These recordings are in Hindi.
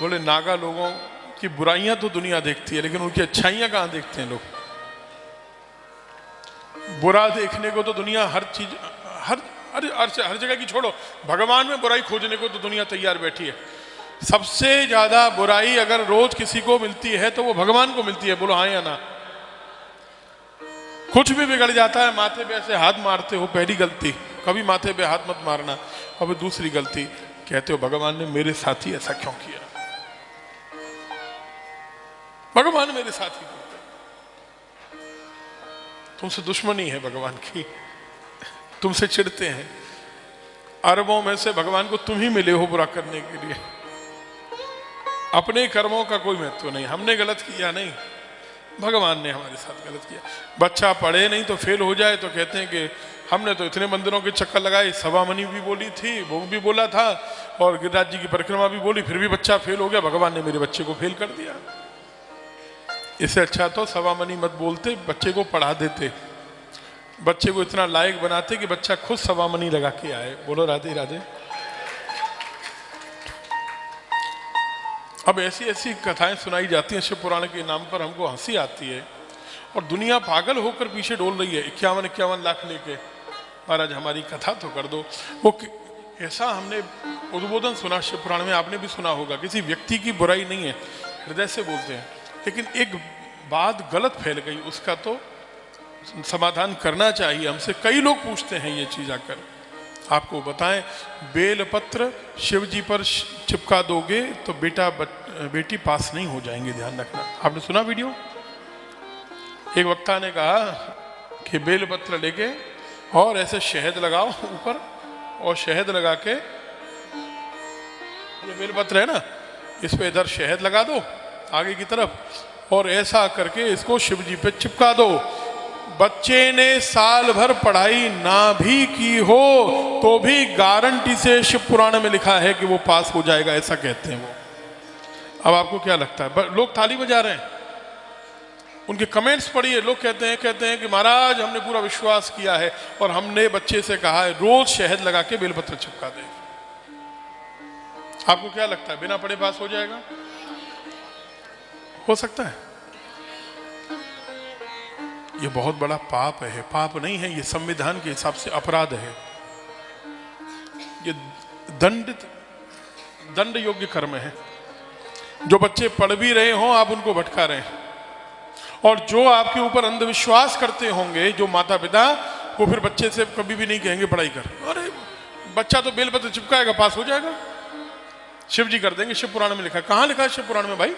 बोले नागा लोगों की बुराइयां तो दुनिया देखती है, लेकिन उनकी अच्छाइयां कहाँ देखते हैं लोग। बुरा देखने को तो दुनिया हर चीज, हर हर हर जगह की छोड़ो, भगवान में बुराई खोजने को तो दुनिया तैयार बैठी है। सबसे ज्यादा बुराई अगर रोज किसी को मिलती है तो वो भगवान को मिलती है। बोलो हाँ या ना। कुछ भी बिगड़ जाता है, माथे पे ऐसे हाथ मारते हो, पहली गलती, कभी माथे पे हाथ मत मारना। और दूसरी गलती, कहते हो भगवान ने मेरे साथ ही ऐसा क्यों किया, भगवान मेरे साथ ही करते। तुमसे दुश्मनी है भगवान की, तुमसे चिढ़ते हैं। अरबों में से भगवान को तुम ही मिले हो बुरा करने के लिए। अपने कर्मों का कोई महत्व नहीं, हमने गलत किया नहीं, भगवान ने हमारे साथ गलत किया। बच्चा पढ़े नहीं तो फेल हो जाए तो कहते हैं कि हमने तो इतने मंदिरों के चक्कर लगाए, सवामणि भी बोली थी, वो भी बोला था, और गिरिराज जी की परिक्रमा भी बोली, फिर भी बच्चा फेल हो गया, भगवान ने मेरे बच्चे को फेल कर दिया। इससे अच्छा तो सवामणि मत बोलते, बच्चे को पढ़ा देते, बच्चे को इतना लायक बनाते कि बच्चा खुद सवामणि लगा के आए। बोलो राधे राधे। अब ऐसी ऐसी कथाएं सुनाई जाती हैं शिव पुराण के नाम पर, हमको हंसी आती है और दुनिया पागल होकर पीछे डोल रही है। 51 लाख लेके, महाराज हमारी कथा तो कर दो। वो ऐसा हमने उद्बोधन सुना शिव पुराण में, आपने भी सुना होगा, किसी व्यक्ति की बुराई नहीं है, हृदय से बोलते हैं, लेकिन एक बात गलत फैल गई, उसका तो समाधान करना चाहिए। हमसे कई लोग पूछते हैं ये चीज आकर, आपको बताएं, बेलपत्र शिव जी पर चिपका दोगे तो बेटी पास नहीं हो जाएंगे, ध्यान रखना। आपने सुना वीडियो? एक वक्ता ने कहा कि बेलपत्र लेके और ऐसे शहद लगाओ ऊपर, और शहद लगा के, ये बेलपत्र है ना, इस पे इधर शहद लगा दो आगे की तरफ, और ऐसा करके इसको शिव जी पे चिपका दो। बच्चे ने साल भर पढ़ाई ना भी की हो तो भी गारंटी से शिव पुराण में लिखा है कि वो पास हो जाएगा, ऐसा कहते हैं वो। अब आपको क्या लगता है? लोग ताली बजा रहे हैं, उनके कमेंट्स पढ़िए, लोग कहते हैं कि महाराज हमने पूरा विश्वास किया है और हमने बच्चे से कहा है रोज शहद लगा के बेलपत्र चिपका दे। आपको क्या लगता है, बिना पढ़े पास हो जाएगा? हो सकता है? ये बहुत बड़ा पाप है। पाप नहीं है, ये संविधान के हिसाब से अपराध है, ये दंड योग्य कर्म है। जो बच्चे पढ़ भी रहे हों आप उनको भटका रहे हैं, और जो आपके ऊपर अंधविश्वास करते होंगे जो माता पिता, वो फिर बच्चे से कभी भी नहीं कहेंगे पढ़ाई कर। अरे बच्चा तो बेलपत्र चिपकाएगा, पास हो जाएगा, शिव जी कर देंगे। शिव पुराण में लिखा है। कहां लिखा है शिव पुराण में भाई?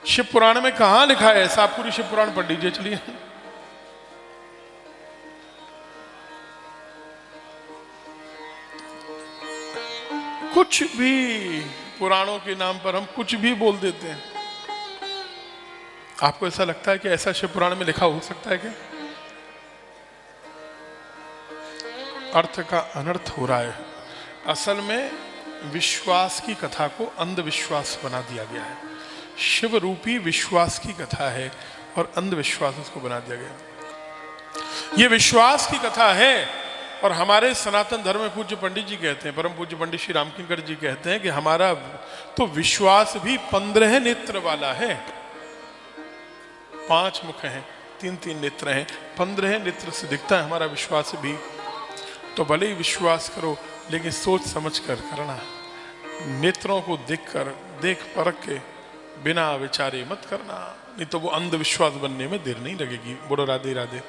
शिव पुराण में कहां लिखा है ऐसा? आप पूरी शिव पुराण पढ़ लीजिए। चलिए, कुछ भी पुराणों के नाम पर हम कुछ भी बोल देते हैं। आपको ऐसा लगता है कि ऐसा शिव पुराण में लिखा हो सकता है क्या? अर्थ का अनर्थ हो रहा है। असल में विश्वास की कथा को अंधविश्वास बना दिया गया है। शिव रूपी विश्वास की कथा है और अंधविश्वास उसको बना दिया गया। ये विश्वास की कथा है, और हमारे सनातन धर्म में पूज्य पंडित जी कहते हैं, परम पूज्य पंडित श्री रामकिंकर जी कहते हैं कि हमारा तो विश्वास भी 15 नेत्र वाला है। 5 मुख हैं, 3 नेत्र हैं, 15 नेत्र से दिखता है हमारा विश्वास भी। तो भले ही विश्वास करो, लेकिन सोच समझ कर करना। नेत्रों को देख परख के बिना विचारे मत करना, नहीं तो वो अंधविश्वास बनने में देर नहीं लगेगी। बोलो राधे राधे।